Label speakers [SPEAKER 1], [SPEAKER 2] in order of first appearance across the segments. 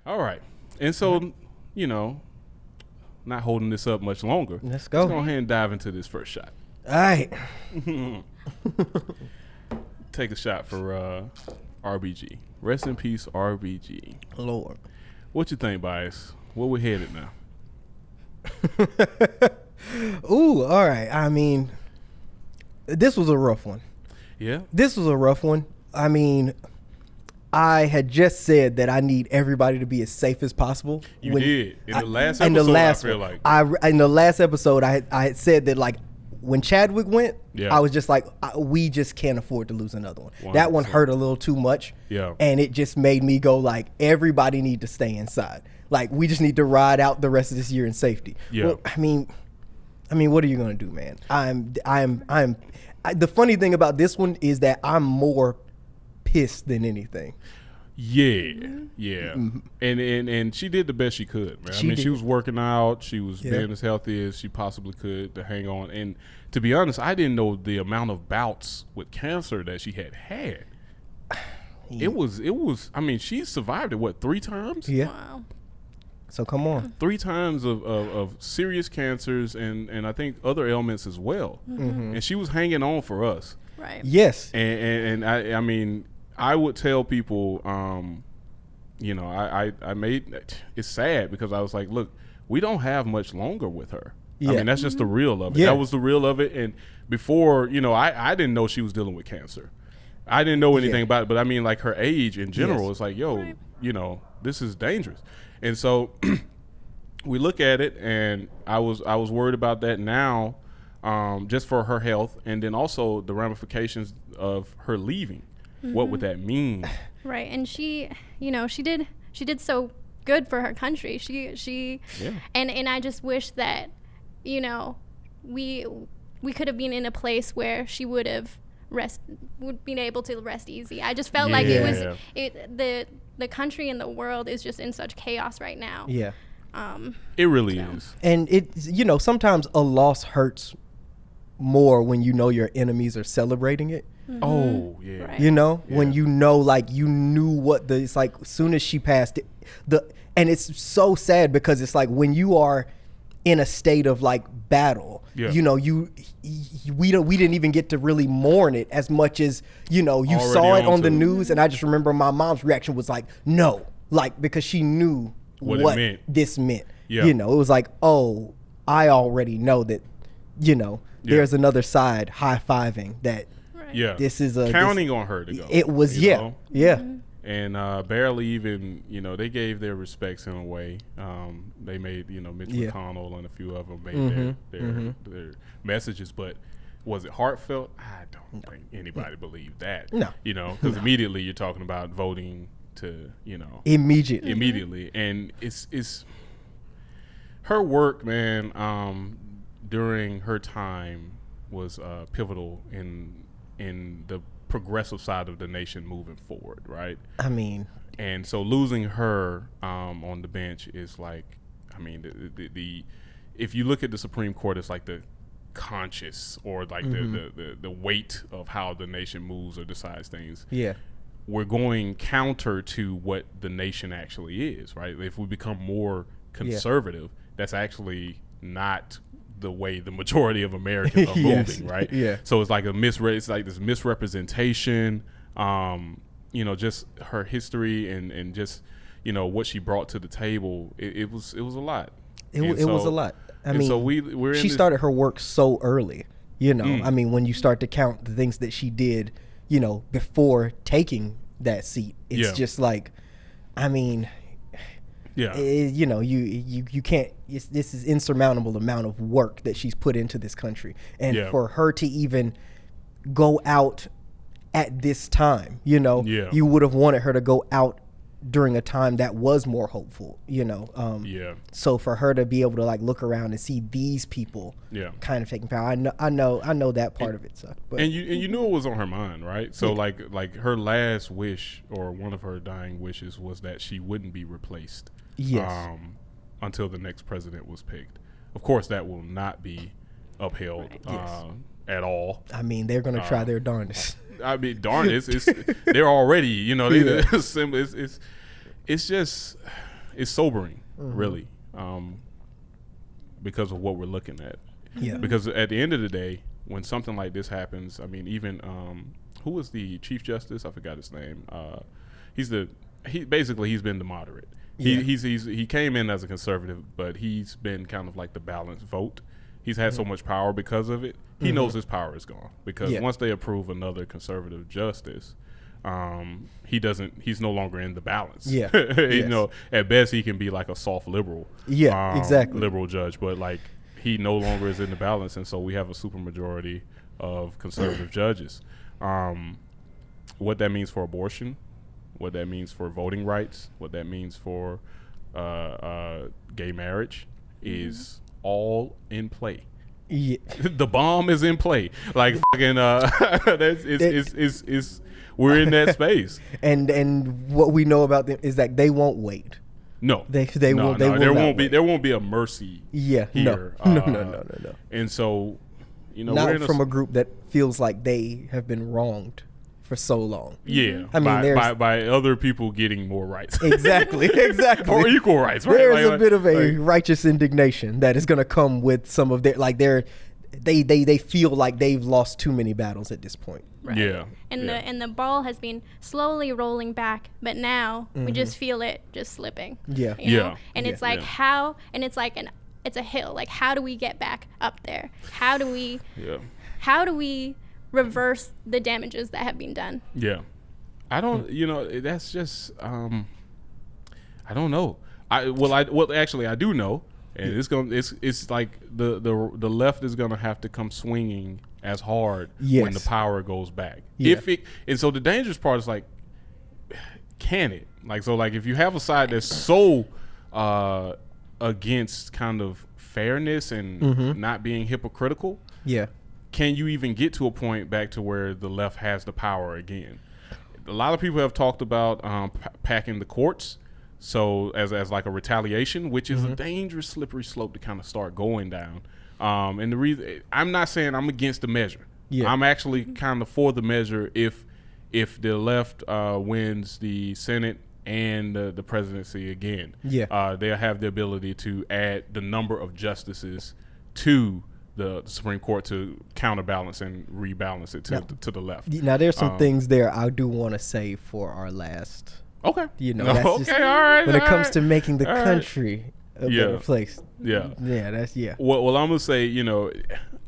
[SPEAKER 1] All right. And so, you know, not holding this up much longer.
[SPEAKER 2] Let's go.
[SPEAKER 1] Let's go ahead and dive into this first shot.
[SPEAKER 2] All right.
[SPEAKER 1] Take a shot for R.B.G. Rest in peace, R.B.G.
[SPEAKER 2] Lord.
[SPEAKER 1] What you think, Bias? Where we headed now?
[SPEAKER 2] Ooh, all right. I mean, this was a rough one.
[SPEAKER 1] Yeah?
[SPEAKER 2] This was a rough one. I mean, I had just said that I need everybody to be as safe as possible.
[SPEAKER 1] You did. In the last episode, I feel like.
[SPEAKER 2] In the last episode, I had said that, like, when Chadwick went,
[SPEAKER 1] Yeah.
[SPEAKER 2] I was just like, we just can't afford to lose another one.
[SPEAKER 1] 100%.
[SPEAKER 2] That one hurt a little too much.
[SPEAKER 1] Yeah.
[SPEAKER 2] And it just made me go, like, everybody need to stay inside. Like, we just need to ride out the rest of this year in safety.
[SPEAKER 1] Yeah.
[SPEAKER 2] Well, I mean, what are you gonna do, man? The funny thing about this one is that I'm more pissed than anything.
[SPEAKER 1] Yeah. And she did the best she could, man. She was working out. She was being as healthy as she possibly could to hang on. And to be honest, I didn't know the amount of bouts with cancer that she had. Yeah. It was, I mean, she survived it, what, 3 times?
[SPEAKER 2] Yeah.
[SPEAKER 3] Wow.
[SPEAKER 2] So come on.
[SPEAKER 1] 3 times of serious cancers and I think other ailments as well.
[SPEAKER 2] Mm-hmm.
[SPEAKER 1] And she was hanging on for us.
[SPEAKER 3] Right.
[SPEAKER 2] Yes.
[SPEAKER 1] And I mean, I would tell people, you know, I made, it's sad because I was like, look, we don't have much longer with her.
[SPEAKER 2] Yeah.
[SPEAKER 1] I mean, that's just the real of it.
[SPEAKER 2] Yeah.
[SPEAKER 1] That was the real of it. And before, you know, I didn't know she was dealing with cancer. I didn't know anything about it, but I mean, like her age in general, it's like, yo, you know, this is dangerous. And so we look at it, and I was worried about that now, just for her health, and then also the ramifications of her leaving. Mm-hmm. What would that mean?
[SPEAKER 3] Right, and she, you know, she did so good for her country. And I just wish that, you know, we could have been in a place where she would been able to rest easy. I just felt like the country and the world is just in such chaos right now.
[SPEAKER 2] Yeah.
[SPEAKER 1] It really is.
[SPEAKER 2] And you know, sometimes a loss hurts more when you know your enemies are celebrating it.
[SPEAKER 3] Mm-hmm.
[SPEAKER 1] Oh, yeah.
[SPEAKER 3] Right.
[SPEAKER 2] You know, when you know, like, you knew it's like, as soon as she passed it, and it's so sad because it's like when you are in a state of like battle, you know, we didn't even get to really mourn it as much as, you know, you
[SPEAKER 1] Already
[SPEAKER 2] saw it on the
[SPEAKER 1] it.
[SPEAKER 2] news. And I just remember my mom's reaction was like, no, like, because she knew what this meant.
[SPEAKER 1] Yeah.
[SPEAKER 2] You know, it was like, oh, I already know that, you know, there's another side high-fiving that this is
[SPEAKER 1] counting on her to go.
[SPEAKER 2] It was,
[SPEAKER 1] know?
[SPEAKER 2] Mm-hmm.
[SPEAKER 1] And barely even, you know, they gave their respects in a way. They made, you know, Mitch McConnell and a few of them made their messages, but was it heartfelt? I don't think anybody believed that.
[SPEAKER 2] No.
[SPEAKER 1] You know, because immediately you're talking about voting to, you know.
[SPEAKER 2] Immediately.
[SPEAKER 1] And it's her work, man, during her time was pivotal in the progressive side of the nation moving forward, right?
[SPEAKER 2] I mean,
[SPEAKER 1] and so losing her on the bench is like, I mean, the if you look at the Supreme Court, it's like the conscious or like the weight of how the nation moves or decides things.
[SPEAKER 2] Yeah,
[SPEAKER 1] we're going counter to what the nation actually is, right? If we become more conservative, that's actually not the way the majority of Americans are moving, right?
[SPEAKER 2] Yeah.
[SPEAKER 1] So it's like it's like this misrepresentation, you know, just her history and just, you know, what she brought to the table. It was a lot.
[SPEAKER 2] It was a lot. I mean,
[SPEAKER 1] so we're
[SPEAKER 2] she started her work so early, you know. I mean, when you start to count the things that she did, you know, before taking that seat, it's just like, I mean, you know, you can't. This is insurmountable amount of work that she's put into this country, and for her to even go out at this time, you know, you would have wanted her to go out during a time that was more hopeful, you know. So for her to be able to like look around and see these people, kind of taking power, I know that part of it sucked. But
[SPEAKER 1] and you knew it was on her mind, right? So like her last wish or one of her dying wishes was that she wouldn't be replaced.
[SPEAKER 2] Yes.
[SPEAKER 1] Until the next president was picked. Of course, that will not be upheld at all.
[SPEAKER 2] I mean, they're going to try their darndest.
[SPEAKER 1] I mean, darn, it's they're already, you know, it's just, sobering, really, because of what we're looking at.
[SPEAKER 2] Yeah.
[SPEAKER 1] Because at the end of the day, when something like this happens, I mean, even who was the Chief Justice? I forgot his name. He's been the moderate.
[SPEAKER 2] Yeah.
[SPEAKER 1] He came in as a conservative, but he's been kind of like the balanced vote. He's had so much power because of it. He knows his power is gone because once they approve another conservative justice, he's no longer in the balance.
[SPEAKER 2] Yeah.
[SPEAKER 1] You know, at best he can be like a soft liberal.
[SPEAKER 2] Yeah, exactly.
[SPEAKER 1] Liberal judge, but like he no longer is in the balance, and so we have a supermajority of conservative judges. What that means for abortion, what that means for voting rights, what that means for gay marriage is all in play.
[SPEAKER 2] Yeah.
[SPEAKER 1] The bomb is in play. Like fucking we're in that space.
[SPEAKER 2] And what we know about them is that they won't wait.
[SPEAKER 1] No.
[SPEAKER 2] There
[SPEAKER 1] won't be a mercy here.
[SPEAKER 2] No.
[SPEAKER 1] And so, you know,
[SPEAKER 2] not from a group that feels like they have been wronged for so long.
[SPEAKER 1] Yeah.
[SPEAKER 2] I mean,
[SPEAKER 1] by other people getting more rights.
[SPEAKER 2] Exactly.
[SPEAKER 1] Or equal rights, right?
[SPEAKER 2] There's a bit of a righteous indignation that is going to come with some of their, like, they feel like they've lost too many battles at this point.
[SPEAKER 3] Right.
[SPEAKER 1] Yeah.
[SPEAKER 3] And the ball has been slowly rolling back, but now we just feel it just slipping.
[SPEAKER 2] Yeah.
[SPEAKER 3] You know? And it's like how, and it's like it's a hill. Like, how do we get back up there? How do we reverse the damages that have been done?
[SPEAKER 1] Yeah. I don't, you know, that's just, I don't know. Actually I do know, and it's like the left is gonna have to come swinging as hard when the power goes back.
[SPEAKER 2] Yeah.
[SPEAKER 1] And so the dangerous part is like, can it? Like, so like if you have a side that's so against kind of fairness and not being hypocritical, can you even get to a point back to where the left has the power again? A lot of people have talked about packing the courts, so as like a retaliation, which is a dangerous slippery slope to kind of start going down. And the reason, I'm not saying I'm against the measure. I'm actually kind of for the measure if the left wins the Senate and the presidency again. They'll have the ability to add the number of justices to the Supreme Court to counterbalance and rebalance it to the left.
[SPEAKER 2] Now there's some things there I do want to say for our last.
[SPEAKER 1] Okay.
[SPEAKER 2] You know, that's just,
[SPEAKER 1] all right.
[SPEAKER 2] when it comes to making the country a better place.
[SPEAKER 1] Yeah.
[SPEAKER 2] That's
[SPEAKER 1] Well, I'm gonna say, you know,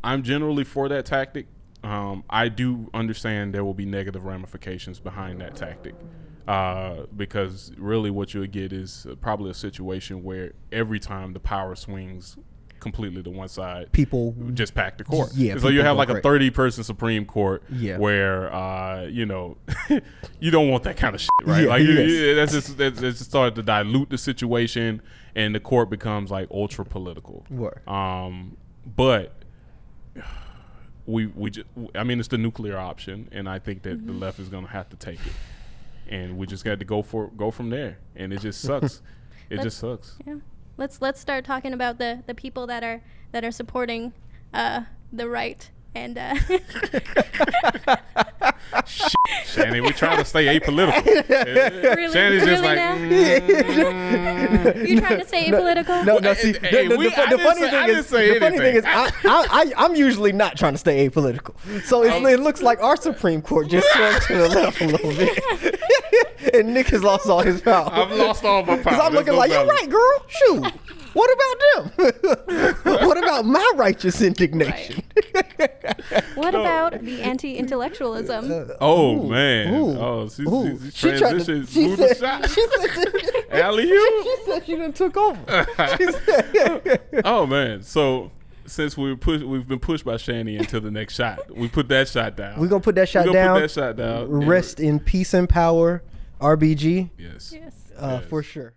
[SPEAKER 1] I'm generally for that tactic. I do understand there will be negative ramifications behind that tactic. Because really what you'll get is probably a situation where every time the power swings completely to one side, people just pack the court. So you have like a 30-person Supreme Court where you know, you don't want that kind of shit, right? That's just started to dilute the situation, and the court becomes like ultra political. But I mean, it's the nuclear option, and I think that the left is going to have to take it, and we just got to go from there, and it just sucks. Just sucks.
[SPEAKER 3] Yeah. Let's start talking about the people that are supporting the right and
[SPEAKER 1] Chany, we trying to stay apolitical.
[SPEAKER 3] Really?
[SPEAKER 1] Chany's just like
[SPEAKER 3] you trying to stay apolitical?
[SPEAKER 2] No. See, the funny thing is, I'm usually not trying to stay apolitical. So it looks like our Supreme Court just swung to the left a little bit. And Nick has lost all his power.
[SPEAKER 1] I've lost all my power.
[SPEAKER 2] Because I'm looking like, you're right, girl. Shoot. What about them? What about my righteous indignation?
[SPEAKER 3] Right. What about the anti-intellectualism?
[SPEAKER 1] Man. She transitioned. She said, alley-oop.
[SPEAKER 2] She said she done took over.
[SPEAKER 1] Oh, man. So since we've been pushed by Chany into the next shot, we put that shot down.
[SPEAKER 2] We're going to put that shot down. Rest in peace and power, R.B.G.
[SPEAKER 1] Yes.
[SPEAKER 2] For sure.